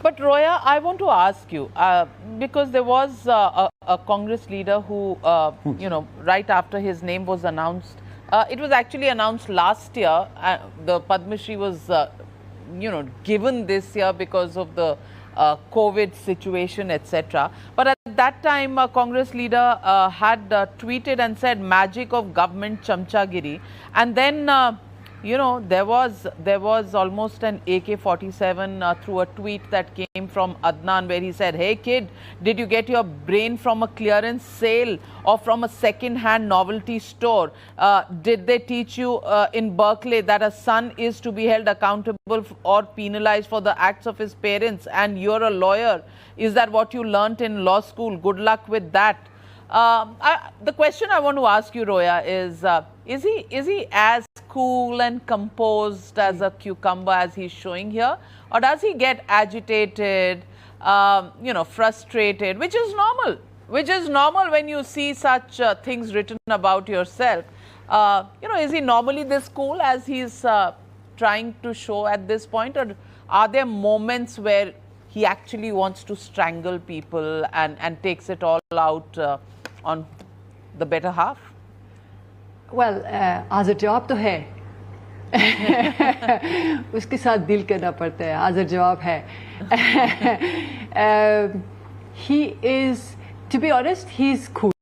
But Roya, I want to ask you, because there was a Congress leader who, right after his name was announced, it was actually announced last year, the Padma Shri was, given this year because of the COVID situation, etc. But at that time, a Congress leader had tweeted and said, magic of government chamchagiri. And then, there was almost an AK-47 through a tweet that came from Adnan, where he said, hey kid, did you get your brain from a clearance sale or from a second-hand novelty store? Did they teach you in Berkeley that a son is to be held accountable or penalized for the acts of his parents, and you're a lawyer? Is that what you learnt in law school? Good luck with that. The question I want to ask you, Roya, is he as cool and composed as a cucumber as he's showing here, or does he get agitated, frustrated, which is normal? Which is normal when you see such things written about yourself. Is he normally this cool as he's trying to show at this point, or are there moments where he actually wants to strangle people and takes it all out on the better half? Well, as a job तो है उसके साथ deal करना पड़ता है. as a job है. He is, to be honest, he's cool.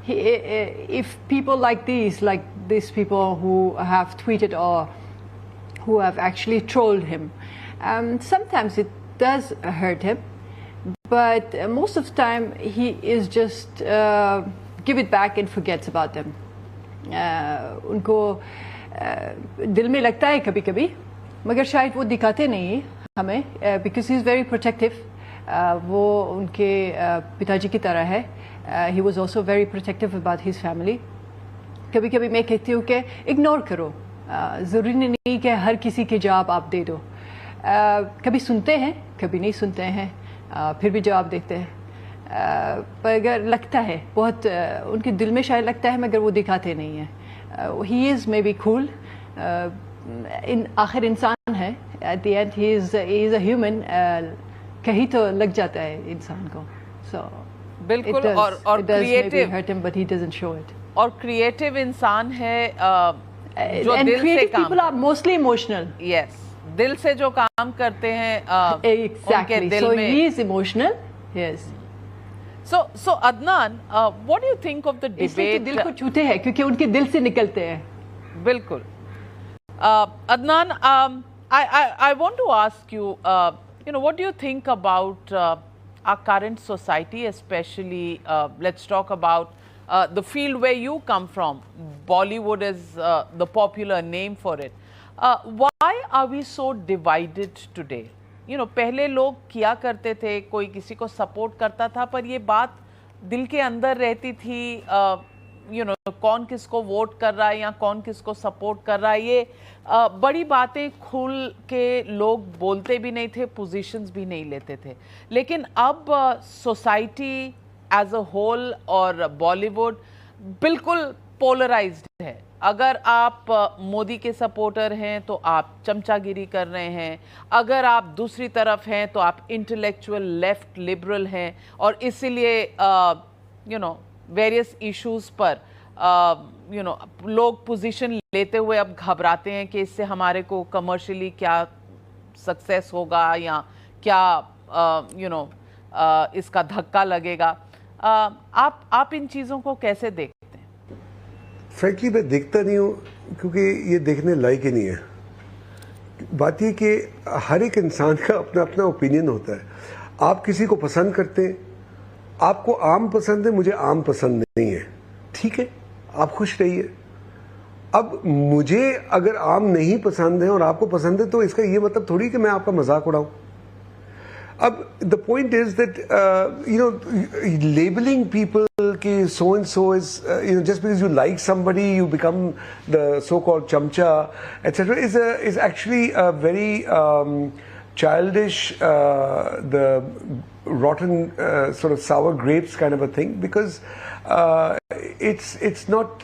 If people like these people who have tweeted or who have actually trolled him, sometimes it does hurt him, but most of the time he is just give it back and forgets about them. उनको दिल में लगता है कभी कभी, मगर शायद वो दिखाते नहीं हमें, because he is very protective. वो उनके पिताजी की तरह है. He was also very protective about his family. कभी कभी मैं कहती हूँ कि इग्नोर करो, ज़रूरी नहीं कि हर किसी के जवाब आप दे दो. कभी सुनते हैं, कभी नहीं सुनते हैं, फिर भी जवाब देते हैं. पर अगर लगता है बहुत, उनके दिल में शायद लगता है, मगर वो दिखाते नहीं हैं. He is maybe cool. आखिर इंसान है. At the end he is a human. कहीं तो लग जाता है इंसान को. So बिल्कुल. और creative hurt him, but he doesn't show it. और creative इंसान है जो and दिल से काम. People are mostly emotional. Yes. दिल से जो काम करते हैं exactly. दिल so में. he is emotional. Yes. So Adnan, what do you think of the debate? इसलिए दिल को छूते हैं क्योंकि उनके दिल से निकलते हैं. बिल्कुल. Adnan, I want to ask you, what do you think about our current society, especially let's talk about the field where you come from. Bollywood is the popular name for it. Why are we so divided today? पहले लोग किया करते थे, कोई किसी को support करता था, पर ये बात दिल के अंदर रहती थी. कौन किसको वोट कर रहा है या कौन किसको सपोर्ट कर रहा है, ये बड़ी बातें खुल के लोग बोलते भी नहीं थे, पोजीशंस भी नहीं लेते थे. लेकिन अब सोसाइटी एज अ होल और बॉलीवुड बिल्कुल पोलराइज्ड है. अगर आप मोदी के सपोर्टर हैं तो आप चमचागिरी कर रहे हैं, अगर आप दूसरी तरफ हैं तो आप इंटेलेक्चुअल लेफ्ट लिबरल हैं, और इसीलिए वेरियस इश्यूज पर लोग पोजीशन लेते हुए अब घबराते हैं कि इससे हमारे को कमर्शियली क्या सक्सेस होगा या क्या इसका धक्का लगेगा. आप इन चीज़ों को कैसे देखते हैं? फ्रैंकली मैं देखता नहीं हूँ, क्योंकि ये देखने लायक ही नहीं है. बात ये कि हर एक इंसान का अपना अपना ओपिनियन होता है. आप किसी को पसंद करते हैं, आपको आम पसंद है, मुझे आम पसंद नहीं है, ठीक है, आप खुश रहिए. अब मुझे अगर आम नहीं पसंद है और आपको पसंद है, तो इसका ये मतलब थोड़ी कि मैं आपका मजाक उड़ाऊं. अब the point is that labelling people कि so and so is just because you like somebody you become the so-called chamcha etc. is actually a very childish, the rotten sort of sour grapes kind of a thing, because it's not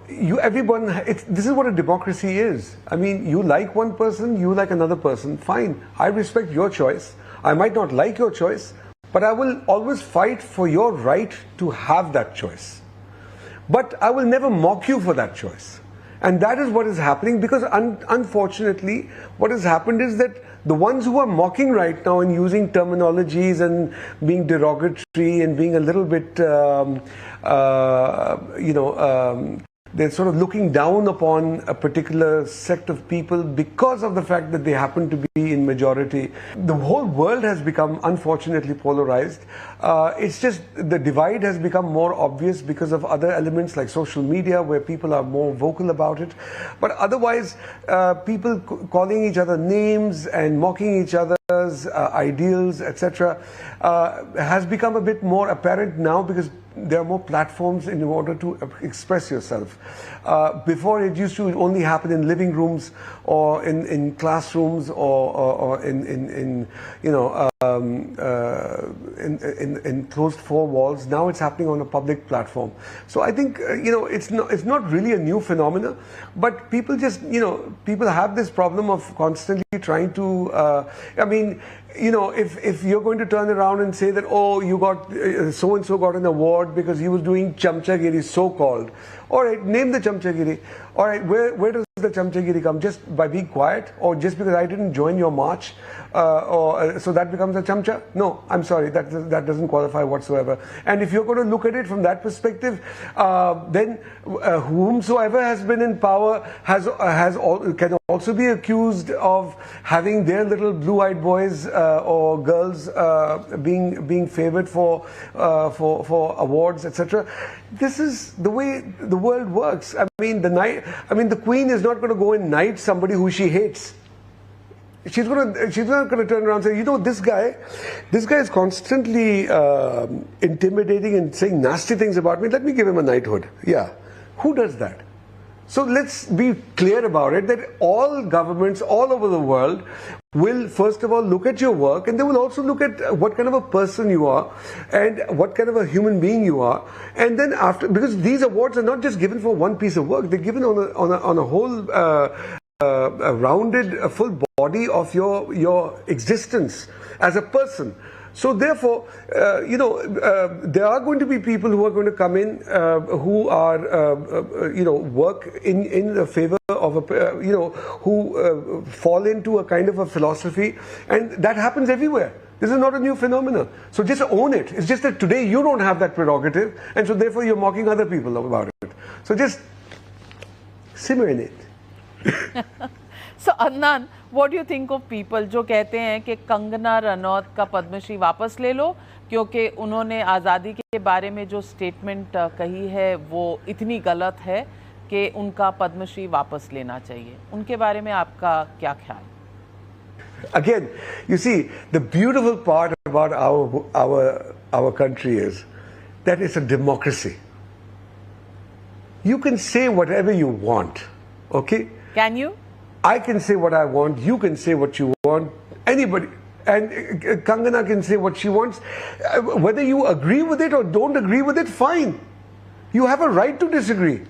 everyone, this is what a democracy is. I mean, you like one person, you like another person, fine. I respect your choice. I might not like your choice, but I will always fight for your right to have that choice. But I will never mock you for that choice. And that is what is happening, because unfortunately, what has happened is that the ones who are mocking right now and using terminologies and being derogatory and being a little bit, they're sort of looking down upon a particular sect of people because of the fact that they happen to be in majority. The whole world has become, unfortunately, polarized. It's just the divide has become more obvious because of other elements like social media, where people are more vocal about it. But otherwise, people calling each other names and mocking each other's ideals, etc., has become a bit more apparent now, because there are more platforms in order to express yourself. Before, it used to only happen in living rooms or in classrooms or in closed four walls. Now it's happening on a public platform. So I think it's not really a new phenomenon, but people just people have this problem of constantly trying to. If you're going to turn around and say that, oh, you got so and so got an award because he was doing chamchagiri, so called. All right, name the chamchagiri. All right, where does the chamchagiri come? Just by being quiet, or just because I didn't join your march, so that becomes a chamcha? No, I'm sorry, that doesn't qualify whatsoever. And if you're going to look at it from that perspective, then whomsoever has been in power can also be accused of having their little blue-eyed boys or girls being favored for awards, etc. This is the way the world works. The Queen is not going to go and knight somebody who she hates. She's not going to turn around and say, this guy is constantly intimidating and saying nasty things about me. Let me give him a knighthood. Yeah, who does that? So let's be clear about it, that all governments all over the world will first of all look at your work, and they will also look at what kind of a person you are and what kind of a human being you are. And then after, because these awards are not just given for one piece of work, they're given on a whole a rounded, a full body of your existence as a person. So therefore, there are going to be people who are going to come in who are, work in the favor of who fall into a kind of a philosophy, and that happens everywhere. This is not a new phenomenon. So just own it. It's just that today you don't have that prerogative, and so therefore you're mocking other people about it. So just simmer in it. So Adnan, what do you think of people जो कहते हैं कि कंगना रनौत का पद्मश्री वापस ले लो, क्योंकि उन्होंने आज़ादी के बारे में जो स्टेटमेंट कही है वो इतनी गलत है कि उनका पद्मश्री वापस लेना चाहिए? उनके बारे में आपका क्या ख्याल? Again, you see, the beautiful part about our country is that it's a democracy. You can say whatever you want, okay? Can you? I can say what I want, you can say what you want, anybody, and Kangana can say what she wants. Whether you agree with it or don't agree with it, fine. You have a right to disagree.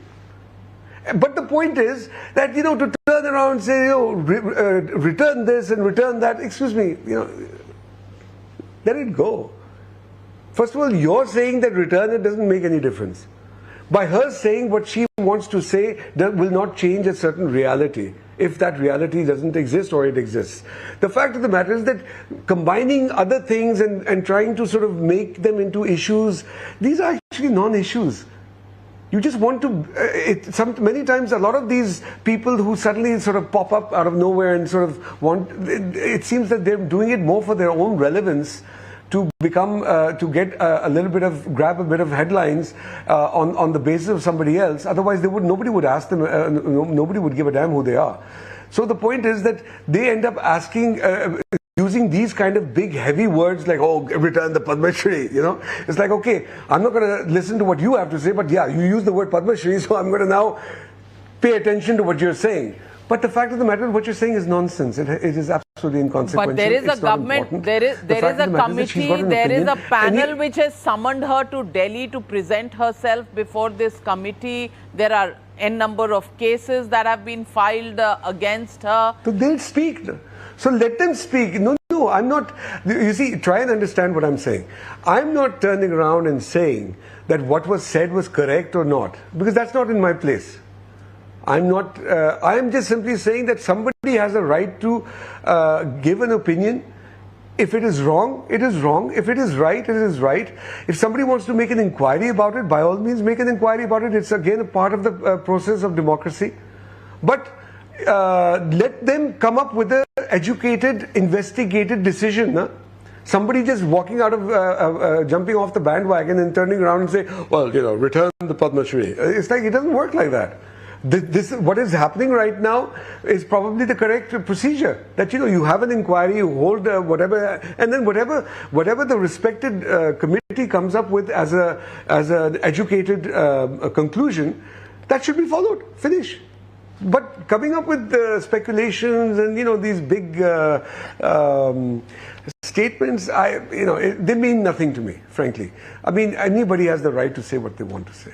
But the point is that, to turn around and say, return this and return that, excuse me, let it go. First of all, you're saying that return it doesn't make any difference. By her saying what she wants to say, that will not change a certain reality, if that reality doesn't exist or it exists. The fact of the matter is that combining other things and trying to sort of make them into issues, these are actually non-issues. You just want to, many times a lot of these people who suddenly sort of pop up out of nowhere and sort of it seems that they're doing it more for their own relevance, to become, to get grab a bit of headlines on the basis of somebody else. Otherwise, nobody would ask them, nobody would give a damn who they are. So the point is that they end up asking, using these kind of big, heavy words like, oh, return the Padma Shri, It's like, okay, I'm not going to listen to what you have to say, but yeah, you use the word Padma Shri, so I'm going to now pay attention to what you're saying. But the fact of the matter, what you're saying is nonsense. It is absolutely inconsequential. But there is a government, there is a committee, there is a panel which has summoned her to Delhi to present herself before this committee. There are n number of cases that have been filed against her. So they'll speak. So let them speak. No, I'm not. You see, try and understand what I'm saying. I'm not turning around and saying that what was said was correct or not, because that's not in my place. I'm not. I'm just simply saying that somebody has a right to give an opinion. If it is wrong, it is wrong. If it is right, it is right. If somebody wants to make an inquiry about it, by all means make an inquiry about it. It's again a part of the process of democracy. But let them come up with an educated, investigated decision. Huh? Somebody just walking out of, jumping off the bandwagon and turning around and say, well, return the Padma Shri. It's like, it doesn't work like that. What is happening right now is probably the correct procedure. That you have an inquiry, you hold whatever, and then whatever the respected committee comes up with as an educated conclusion, that should be followed. Finish. But coming up with speculations and these big statements, they mean nothing to me, frankly. I mean, anybody has the right to say what they want to say.